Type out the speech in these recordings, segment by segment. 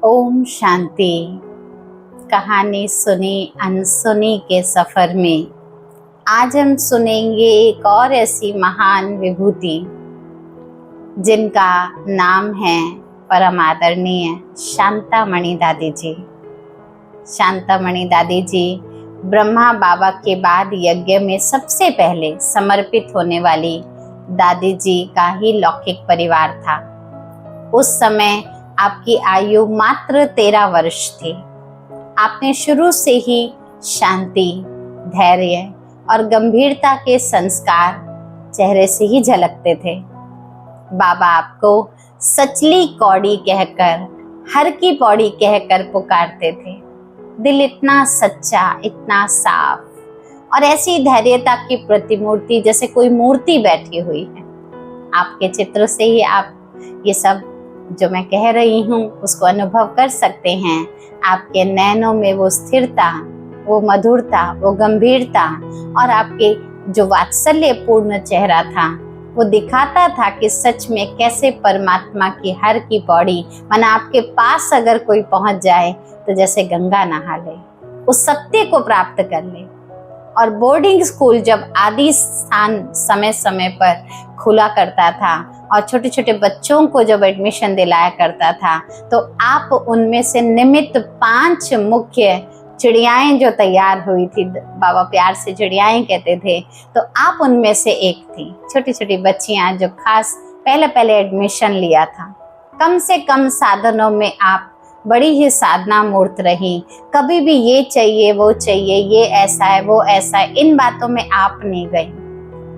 ओम शांति। कहानी सुनी अनसुनी के सफर में आज हम सुनेंगे एक और ऐसी महान विभूति जिनका नाम है परम आदरणीय शांतामणि दादी जी। शांतामणि दादी जी ब्रह्मा बाबा के बाद यज्ञ में सबसे पहले समर्पित होने वाली दादी जी का ही लौकिक परिवार था। उस समय आपकी आयु मात्र 13 वर्ष थी। आपने शुरू से ही शांति, धैर्य और गंभीरता के संस्कार चेहरे से ही झलकते थे। बाबा आपको सचली कौड़ी कहकर, हर की पौड़ी कहकर पुकारते थे। दिल इतना सच्चा, इतना साफ और ऐसी धैर्यता की प्रतिमूर्ति जैसे कोई मूर्ति बैठी हुई है। आपके चित्र से ही आप ये सब जो मैं कह रही हूँ उसको अनुभव कर सकते हैं। आपके नैनों में वो स्थिरता, वो मधुरता, वो गंभीरता और आपके जो वात्सल्यपूर्ण चेहरा था वो दिखाता था कि सच में कैसे परमात्मा की हर की पौड़ी माना आपके पास अगर कोई पहुंच जाए तो जैसे गंगा नहा ले, उस सत्य को प्राप्त कर ले। और बोर्डिंग स्कूल जब आदि स्थान समय समय पर खुला करता था और छोटे छोटे बच्चों को जब एडमिशन दिलाया करता था तो आप उनमें से निमित्त 5 मुख्य चिड़ियाएं जो तैयार हुई थी, बाबा प्यार से चिड़ियाएं कहते थे, तो आप उनमें से एक थी। छोटी छोटी बच्चियां जो खास पहले एडमिशन लिया था। कम से कम साधनों में आप बड़ी ही साधना मूर्त रही। कभी भी ये चाहिए वो चाहिए, ये ऐसा है वो ऐसा है, इन बातों में आप नहीं गई।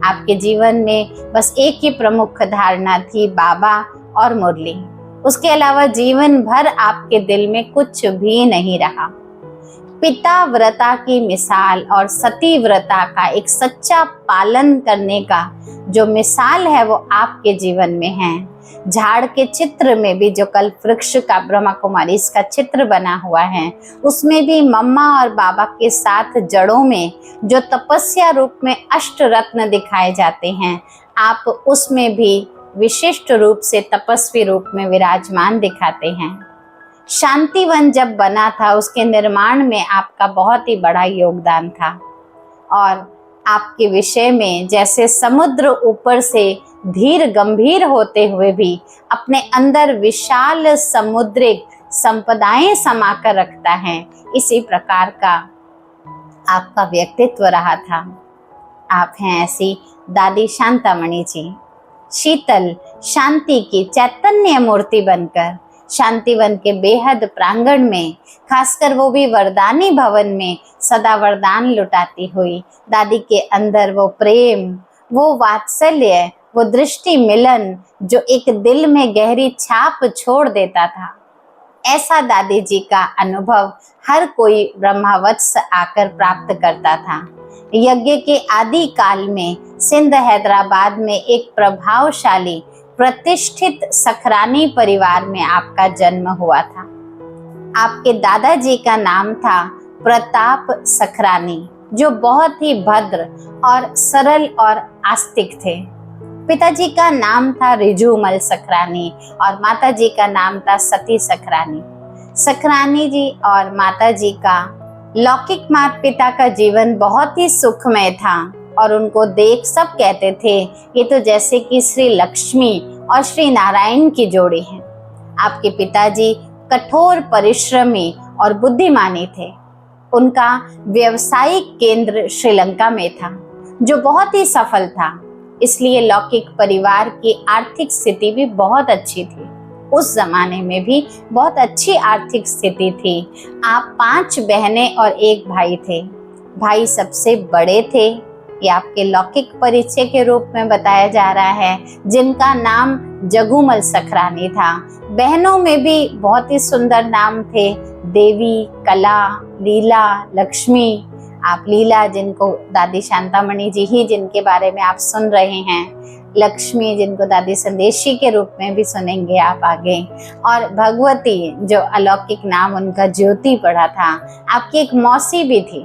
आपके जीवन में बस एक ही प्रमुख धारणा थी, बाबा और मुरली। उसके अलावा जीवन भर आपके दिल में कुछ भी नहीं रहा। पिता व्रता की मिसाल और सती व्रता का एक सच्चा पालन करने का जो मिसाल है वो आपके जीवन में है। झाड़ के चित्र में भी जो कल वृक्ष का ब्रह्मा कुमारी इसका चित्र बना हुआ है उसमें भी मम्मा और बाबा के साथ जड़ों में जो तपस्या रूप में अष्ट रत्न दिखाए जाते हैं, आप उसमें भी विशिष्ट रूप से तपस्वी रूप में विराजमान दिखाते हैं। शांतिवन जब बना था उसके निर्माण में आपका बहुत ही बड़ा योगदान था और आपके विषय में जैसे समुद्र ऊपर से धीर गंभीर होते हुए भी अपने अंदर विशाल समुद्रिक संपदाएं समाकर रखता है, इसी प्रकार का आपका व्यक्तित्व रहा था। आप हैं ऐसी दादी शांतामणि जी, शीतल शांति की चैतन्य मूर्ति बनकर शांतिवन के बेहद प्रांगण में, खासकर वो भी वरदानी भवन में सदा वरदान लुटाती हुई दादी के अंदर वो प्रेम, वो वात्सल्य, वो दृष्टि मिलन जो एक दिल में गहरी छाप छोड़ देता था, ऐसा दादी जी का अनुभव हर कोई ब्रह्मावत्स आकर प्राप्त करता था। यज्ञ के आदि काल में सिंध हैदराबाद में एक प्रभावशाली प्रतिष्ठित सखरानी परिवार में आपका जन्म हुआ था। आपके दादाजी का नाम था प्रताप सखरानी जो बहुत ही भद्र और सरल और आस्तिक थे। पिताजी का नाम था रिजूमल सखरानी और माताजी का नाम था सती सखरानी। सखरानी जी और माताजी का लौकिक माता पिता का जीवन बहुत ही सुखमय था और उनको देख सब कहते थे ये तो जैसे कि श्री लक्ष्मी और श्री नारायण की जोड़ी है। आपके पिताजी कठोर परिश्रमी और बुद्धिमानी थे। उनका व्यवसायिक केंद्र श्रीलंका में था जो बहुत ही सफल था, इसलिए लौकिक परिवार की आर्थिक स्थिति भी बहुत अच्छी थी। उस जमाने में भी बहुत अच्छी आर्थिक स्थिति थी। आप 5 बहनें और 1 भाई थे। भाई सबसे बड़े थे, ये आपके लौकिक परिचय के रूप में बताया जा रहा है, जिनका नाम जगूमल सखरानी था। बहनों में भी बहुत ही सुंदर नाम थे, देवी, कला, लीला, लक्ष्मी। आप लीला जिनको दादी शांतामणि जी ही जिनके बारे में आप सुन रहे हैं, लक्ष्मी जिनको दादी संदेशी के रूप में भी सुनेंगे आप आगे, और भगवती जो अलौकिक नाम उनका ज्योति पड़ा था। आपकी एक मौसी भी थी।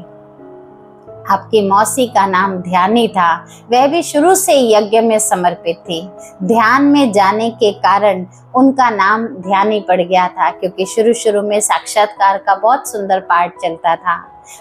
आपकी मौसी का नाम ध्यानी था, वह भी शुरू से यज्ञ में समर्पित थी। ध्यान में जाने के कारण उनका नाम ध्यानी पड़ गया था, क्योंकि शुरू शुरू में साक्षात्कार का बहुत सुंदर पाठ चलता था।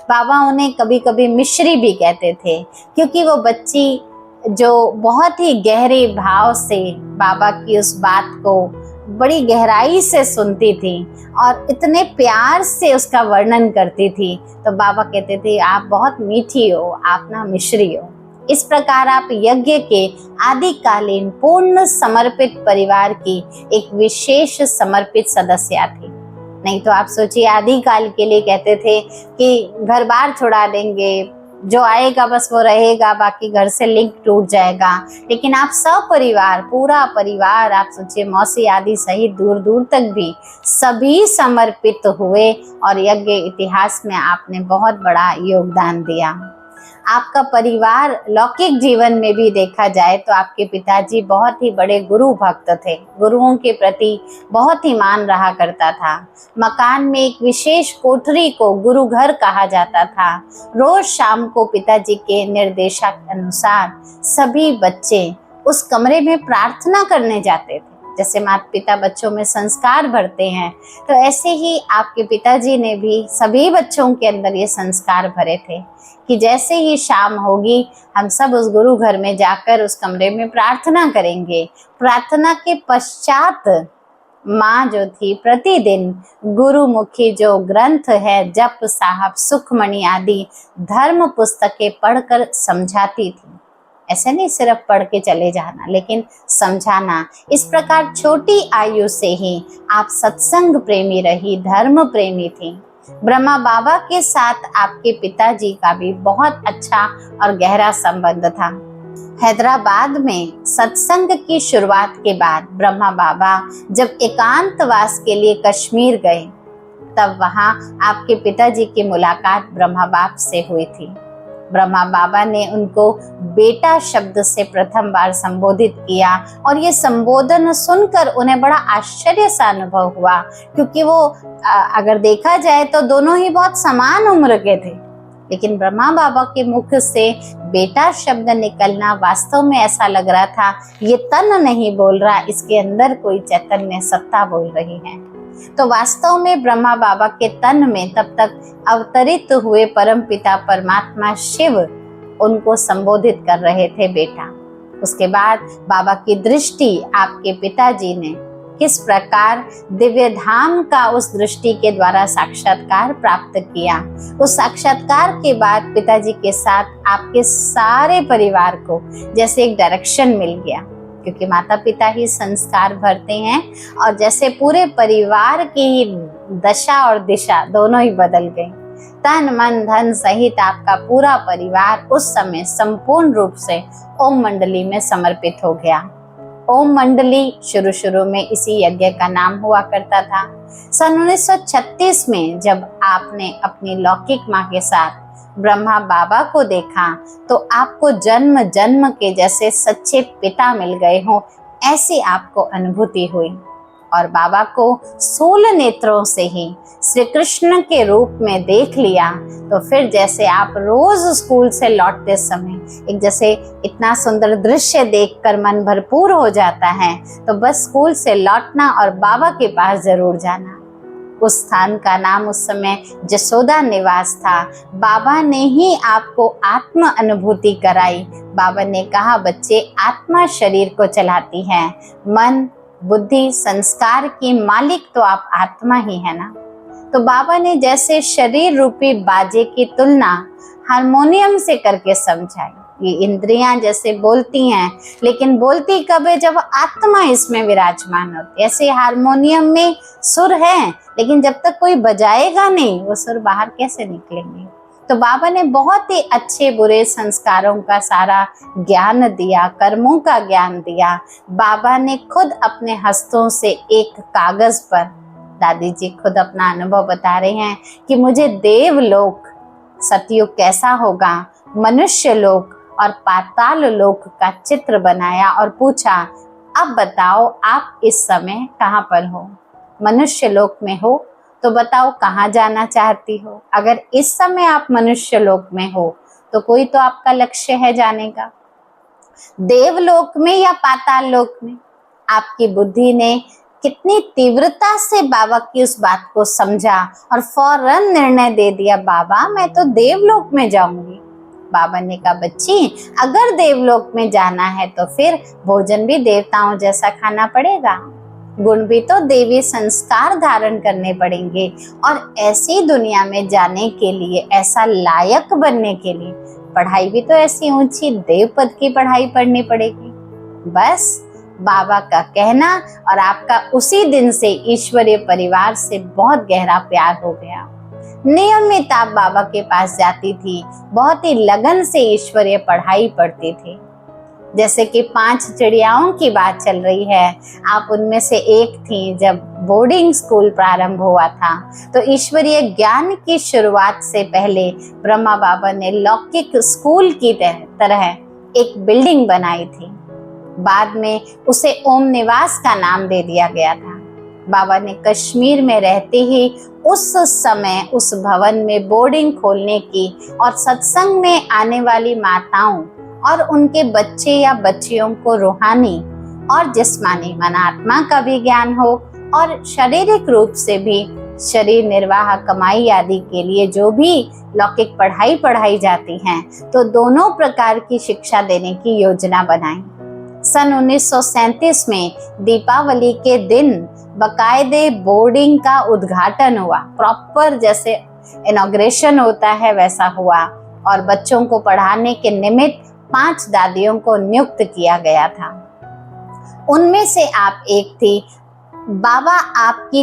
बाबा उन्हें कभी कभी मिश्री भी कहते थे, क्योंकि वो बच्ची जो बहुत ही गहरे भाव से बाबा की उस बात को बड़ी गहराई से सुनती थी और इतने प्यार से उसका वर्णन करती थी, तो बाबा कहते थे आप बहुत मीठी हो, आप ना मिश्री हो। इस प्रकार आप यज्ञ के आदिकालीन पूर्ण समर्पित परिवार की एक विशेष समर्पित सदस्य थी। नहीं तो आप सोचिए, आदिकाल के लिए कहते थे कि घर बार छुड़ा देंगे, जो आएगा बस वो रहेगा, बाकी घर से लिंक टूट जाएगा। लेकिन आप सब परिवार, पूरा परिवार, आप सोचिए मौसी आदि सहित दूर दूर तक भी सभी समर्पित हुए और यज्ञ इतिहास में आपने बहुत बड़ा योगदान दिया। आपका परिवार लौकिक जीवन में भी देखा जाए तो आपके पिताजी बहुत ही बड़े गुरु भक्त थे, गुरुओं के प्रति बहुत ही मान रहा करता था। मकान में एक विशेष कोठरी को गुरु घर कहा जाता था। रोज शाम को पिताजी के निर्देशक अनुसार सभी बच्चे उस कमरे में प्रार्थना करने जाते थे। जैसे माता पिता बच्चों में संस्कार भरते हैं, तो ऐसे ही आपके पिताजी ने भी सभी बच्चों के अंदर ये संस्कार भरे थे कि जैसे ही शाम होगी हम सब उस गुरु घर में जाकर उस कमरे में प्रार्थना करेंगे। प्रार्थना के पश्चात माँ जो थी प्रतिदिन गुरुमुखी जो ग्रंथ है, जप साहब, सुखमणि आदि धर्म पुस्तकें पढ़कर समझाती थी। ऐसे नहीं सिर्फ पढ़ के चले जाना, लेकिन समझाना। इस प्रकार छोटी आयु से ही आप सत्संग प्रेमी रही, धर्म प्रेमी थी। ब्रह्मा बाबा के साथ आपके पिताजी का भी बहुत अच्छा और गहरा संबंध था। हैदराबाद में सत्संग की शुरुआत के बाद ब्रह्मा बाबा जब एकांतवास के लिए कश्मीर गए, तब वहां आपके पिताजी की मुलाकात ब्रह्मा बाप से हुई थी। ब्रह्मा बाबा ने उनको बेटा शब्द से प्रथम बार संबोधित किया और ये संबोधन सुनकर उन्हें बड़ा आश्चर्य सा अनुभव हुआ, क्योंकि वो अगर देखा जाए तो दोनों ही बहुत समान उम्र के थे। लेकिन ब्रह्मा बाबा के मुख से बेटा शब्द निकलना वास्तव में ऐसा लग रहा था ये तन नहीं बोल रहा, इसके अंदर कोई चैतन्य सत्ता बोल रही है। तो वास्तव में ब्रह्मा बाबा के तन में तब तक अवतरित हुए परमपिता परमात्मा शिव उनको संबोधित कर रहे थे बेटा। उसके बाद बाबा की दृष्टि आपके पिताजी ने किस प्रकार दिव्य धाम का उस दृष्टि के द्वारा साक्षात्कार प्राप्त किया। उस साक्षात्कार के बाद पिताजी के साथ आपके सारे परिवार को जैसे एक डायरेक्शन मिल गया, क्योंकि माता पिता ही संस्कार भरते हैं और जैसे पूरे परिवार की ही दशा और दिशा दोनों ही बदल गई। तन मन धन सहित आपका पूरा परिवार उस समय संपूर्ण रूप से ओम मंडली में समर्पित हो गया। ओम मंडली शुरू में इसी यज्ञ का नाम हुआ करता था। सन 1936 में जब आपने अपनी लौकिक माँ के साथ ब्रह्मा बाबा को देखा तो आपको जन्म जन्म के जैसे सच्चे पिता मिल गए हों, ऐसी आपको अनुभूति हुई और बाबा को स्थूल नेत्रों से ही श्री कृष्ण के रूप में देख लिया। तो फिर जैसे आप रोज स्कूल से लौटते समय एक जैसे इतना सुंदर दृश्य देखकर मन भरपूर हो जाता है, तो बस स्कूल से लौटना और बाबा के पास जरूर जाना। उस स्थान का नाम उस समय जसोदा निवास था। बाबा ने ही आपको आत्म अनुभूति कराई। बाबा ने कहा बच्चे, आत्मा शरीर को चलाती है, मन बुद्धि संस्कार की मालिक तो आप आत्मा ही है ना। तो बाबा ने जैसे शरीर रूपी बाजे की तुलना हारमोनियम से करके समझाई। ये इंद्रियां जैसे बोलती हैं, लेकिन बोलती कब है? जब आत्मा इसमें विराजमान होती है। ऐसे हारमोनियम में सुर है, लेकिन जब तक कोई बजाएगा नहीं वो सुर बाहर कैसे निकलेंगे। तो बाबा ने बहुत ही अच्छे बुरे संस्कारों का सारा ज्ञान दिया, कर्मों का ज्ञान दिया। बाबा ने खुद अपने हस्तों से एक कागज पर, दादी जी खुद अपना अनुभव बता रहे हैं कि मुझे देवलोक सतयुग कैसा होगा, मनुष्य लोक और पाताल लोक का चित्र बनाया और पूछा अब बताओ आप इस समय कहाँ पर हो। मनुष्य लोक में हो तो बताओ कहाँ जाना चाहती हो। अगर इस समय आप मनुष्य लोक में हो तो कोई तो आपका लक्ष्य है जाने का, देवलोक में या पाताल लोक में। आपकी बुद्धि ने कितनी तीव्रता से बाबा की उस बात को समझा और फौरन निर्णय दे दिया, बाबा मैं तो देवलोक में जाऊंगी। बाबा ने कहा, बच्ची अगर देवलोक में जाना है तो फिर भोजन भी देवताओं जैसा खाना पड़ेगा, गुण भी तो देवी संस्कार धारण करने पड़ेंगे, और ऐसी दुनिया में जाने के लिए, ऐसा लायक बनने के लिए पढ़ाई भी तो ऐसी ऊंची देव पद की पढ़ाई पढ़नी पड़ेगी। बस बाबा का कहना और आपका उसी दिन से ईश्वरीय परिवार से बहुत गहरा प्यार हो गया। नियमित आप बाबा के पास जाती थी, बहुत ही लगन से ईश्वरीय पढ़ाई पढ़ती थी। जैसे कि 5 चिड़ियाओं की बात चल रही है, आप उनमें से एक थी। जब बोर्डिंग स्कूल प्रारंभ हुआ था तो ईश्वरीय ज्ञान की शुरुआत से पहले ब्रह्मा बाबा ने लौकिक स्कूल की तरह एक बिल्डिंग बनाई थी। बाद में उसे ओम निवास का नाम दे दिया गया था। बाबा ने कश्मीर में रहते ही उस समय उस भवन में बोर्डिंग खोलने की और सत्संग में आने वाली माताओं और उनके बच्चे या बच्चियों को रूहानी और जिस्मानी मनात्मा का भी ज्ञान हो, और शारीरिक रूप से भी शरीर निर्वाह कमाई आदि के लिए जो भी लौकिक पढ़ाई जाती हैं, तो दोनों प्रकार की शिक्षा देने की योजना बनाई। सन 1937 में दीपावली के दिन बकायदे बोर्डिंग का उद्घाटन हुआ, प्रॉपर जैसे इनॉग्रेशन होता है वैसा हुआ, और बच्चों को पढ़ाने के निमित्त 5 दादियों को नियुक्त किया गया था। उनमें से आप एक थी। बाबा आपकी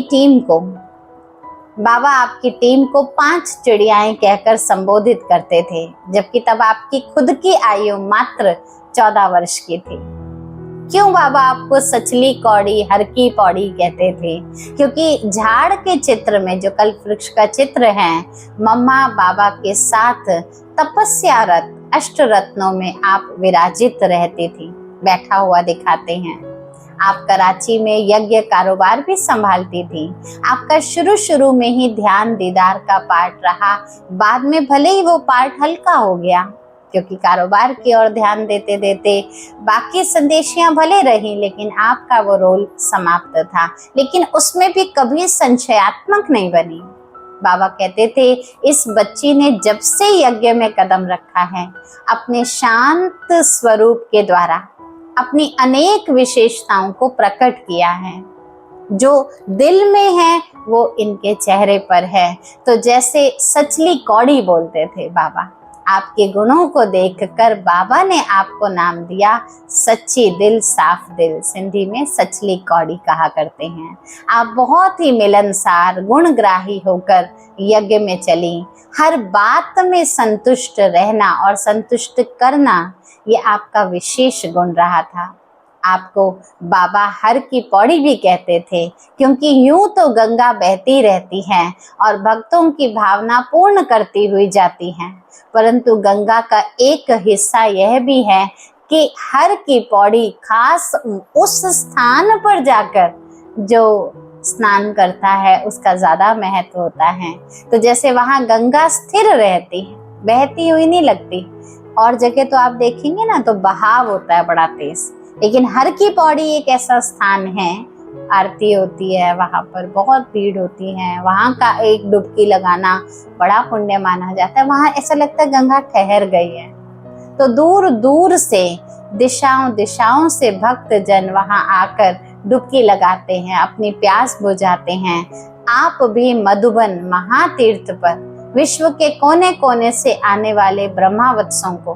टीम को 5 चिड़ियाएं कहकर संबोधित करते थे, जबकि तब आपकी खुद की आयु मात्र 14 वर्ष की थी। क्यों बाबा आपको सचली कौड़ी, हर की पौड़ी कहते थे? क्योंकि झाड़ के चित्र में, जो कल्प वृक्ष का चित्र है, मम्मा बाबा के साथ तपस्यारत अष्टरत्नों में आप विराजित रहती थी, बैठा हुआ दिखाते हैं। आप कराची में यज्ञ कारोबार भी संभालती थी। आपका शुरू में ही ध्यान दीदार का पार्ट रहा, बाद में भले ही वो पार्ट हल्का हो गया, क्योंकि कारोबार की ओर ध्यान देते देते बाकी संदेशियां भले रही, लेकिन आपका वो रोल समाप्त था। लेकिन उसमें भी कभी संशयात्मक नहीं बनी। बाबा कहते थे, इस बच्ची ने जब से यज्ञ में कदम रखा है, अपने शांत स्वरूप के द्वारा अपनी अनेक विशेषताओं को प्रकट किया है। जो दिल में है वो इनके चेहरे पर है। तो जैसे सचली कौड़ी बोलते थे बाबा, आपके गुणों को देखकर बाबा ने आपको नाम दिया सच्ची दिल साफ दिल, सिंधी में सचली कौड़ी कहा करते हैं। आप बहुत ही मिलनसार, गुणग्राही होकर यज्ञ में चली। हर बात में संतुष्ट रहना और संतुष्ट करना, ये आपका विशेष गुण रहा था। आपको बाबा हर की पौड़ी भी कहते थे, क्योंकि यूं तो गंगा बहती रहती है और भक्तों की भावना पूर्ण करती हुई जाती है, परंतु गंगा का एक हिस्सा यह भी है कि हर की पौड़ी खास उस स्थान पर जाकर जो स्नान करता है उसका ज्यादा महत्व होता है। तो जैसे वहां गंगा स्थिर रहती है, बहती हुई नहीं लगती। और जगह तो आप देखेंगे ना तो बहाव होता है बड़ा तेज, लेकिन हर की पौड़ी एक ऐसा स्थान है, आरती होती है वहां पर, बहुत भीड़ होती है। वहां का एक डुबकी लगाना बड़ा पुण्य माना जाता है। वहां ऐसा लगता है गंगा ठहर गई है। तो दूर दूर से दिशाओं से भक्त जन वहां आकर डुबकी लगाते हैं, अपनी प्यास बुझाते हैं। आप भी मधुबन महातीर्थ पर विश्व के कोने कोने से आने वाले ब्रह्मावत्सों को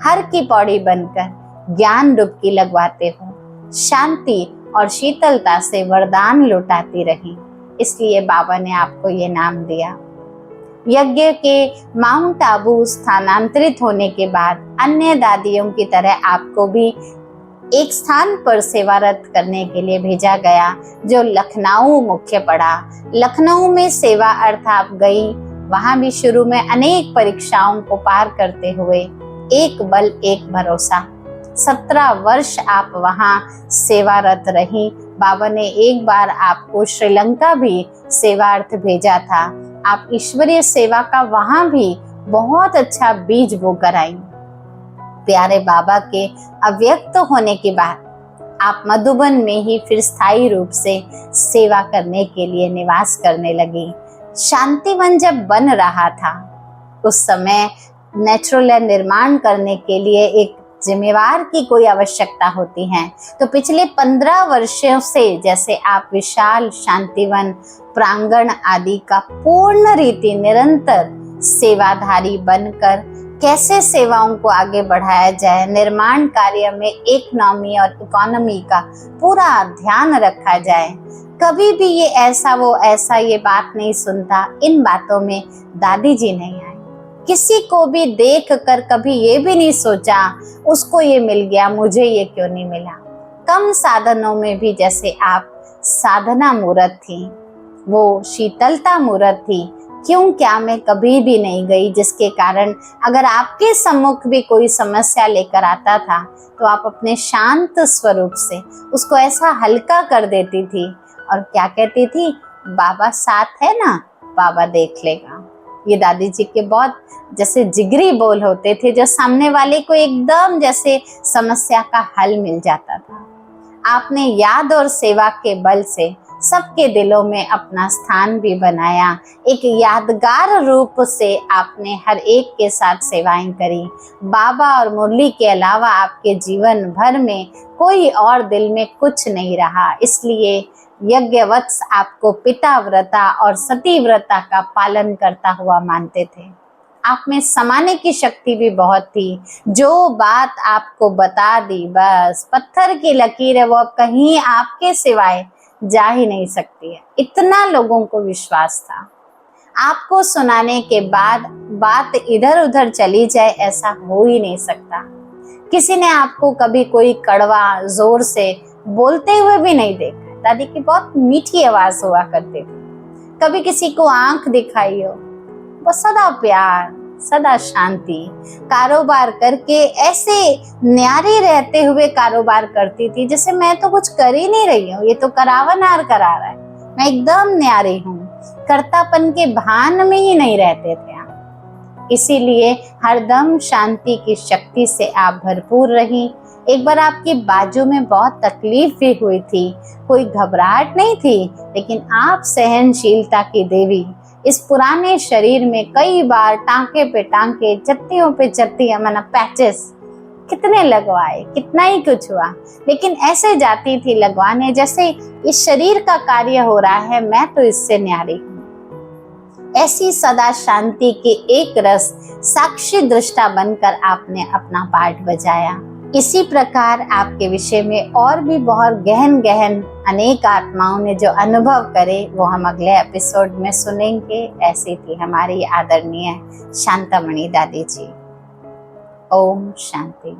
हर की पौड़ी बनकर ज्ञान डुबकी लगवाते हो, शांति और शीतलता से वरदान लुटाती रही। इसलिए बाबा ने आपको ये नाम दिया। यज्ञ के माउंट आबू स्थानांतरित होने के बाद अन्य दादियों की तरह आपको भी एक स्थान पर सेवारत करने के लिए भेजा गया, जो लखनऊ मुख्य पड़ा। लखनऊ में सेवा अर्थ आप गई। वहां भी शुरू में अनेक परीक्षाओं को पार करते हुए एक बल एक भरोसा 17 वर्ष आप वहां सेवारत रही। बाबा ने एक बार आपको श्रीलंका भी सेवार्थ भेजा था। आप ईश्वरीय सेवा का वहां भी बहुत अच्छा बीज बोकर आई। प्यारे बाबा के अव्यक्त होने के बाद आप मधुबन में ही फिर स्थायी रूप से सेवा करने के लिए निवास करने लगी। शांतिवन जब बन रहा था उस समय नेचुरल निर्माण करने के लिए एक जिम्मेवार की कोई आवश्यकता होती है। तो पिछले 15 वर्षों से जैसे आप विशाल शांतिवन प्रांगण आदि का पूर्ण रीति निरंतर सेवाधारी बनकर कैसे सेवाओं को आगे बढ़ाया जाए, निर्माण कार्य में इकोनॉमी और इकोनॉमी का पूरा ध्यान रखा जाए, कभी भी ये ऐसा वो ऐसा ये बात नहीं सुनता। इन बातों में दादी जी नहीं आई। किसी को भी देख कर कभी ये भी नहीं सोचा उसको ये मिल गया, मुझे ये क्यों नहीं मिला। कम साधनों में भी जैसे आप साधना मूर्त थी, वो शीतलता मूर्त थी, क्यों क्या मैं कभी भी नहीं गई, जिसके कारण अगर आपके सम्मुख भी कोई समस्या लेकर आता था तो आप अपने शांत स्वरूप से उसको ऐसा हल्का कर देती थी और क्या कहती थी, बाबा साथ है ना, बाबा देख लेगा। ये दादी जी के बहुत जैसे जिगरी बोल होते थे जो सामने वाले को एकदम जैसे समस्या का हल मिल जाता था। आपने याद और सेवा के बल से सबके दिलों में अपना स्थान भी बनाया। एक यादगार रूप से आपने हर एक के साथ सेवाएं करी। बाबा और मुरली के अलावा आपके जीवन भर में कोई और दिल में कुछ नहीं रहा। इसलिए यज्ञवत्स आपको पिता व्रता और सती व्रता का पालन करता हुआ मानते थे। आप में समाने की शक्ति भी बहुत थी। जो बात आपको बता दी बस पत्थर की लकीर है, वो अब कहीं आपके सिवाय जा ही नहीं सकती है। इतना लोगों को विश्वास था। आपको सुनाने के बाद बात इधर उधर चली जाए ऐसा हो ही नहीं सकता। किसी ने आपको कभी कोई कड़वा जोर से बोलते हुए भी नहीं देखा। दादी की बहुत मीठी आवाज हुआ करती थी। कभी किसी को आंख दिखाई हो, वो सदा प्यार सदा शांति, कारोबार करके ऐसे न्यारी रहते हुए कारोबार करती थी जैसे मैं तो कुछ कर ही नहीं रही हूँ, ये तो करावनार करा रहा है, मैं एकदम न्यारी हूँ। कर्तापन के भान में ही नहीं रहते थे आप। इसीलिए हरदम शांति की शक्ति से आप भरपूर रही। एक बार आपकी बाजू में बहुत तकलीफ भी हुई थी, कोई घबराहट नहीं थी, लेकिन आप सहनशीलता की देवी इस पुराने शरीर में कई बार टांके पे टांके, चत्तियों पे चत्तियां, माना पैचेस कितने लगवाए, कितना ही कुछ हुआ, लेकिन ऐसे जाती थी लगवाने जैसे इस शरीर का कार्य हो रहा है, मैं तो इससे न्यारी हूँ। ऐसी सदा शांति के एक रस साक्षी दृष्टा बनकर आपने अपना पाठ बजाया। इसी प्रकार आपके विषय में और भी बहुत गहन गहन अनेक आत्माओं ने जो अनुभव करे वो हम अगले एपिसोड में सुनेंगे। ऐसी थी हमारी आदरणीय शांतामणि दादी जी। ओम शांति।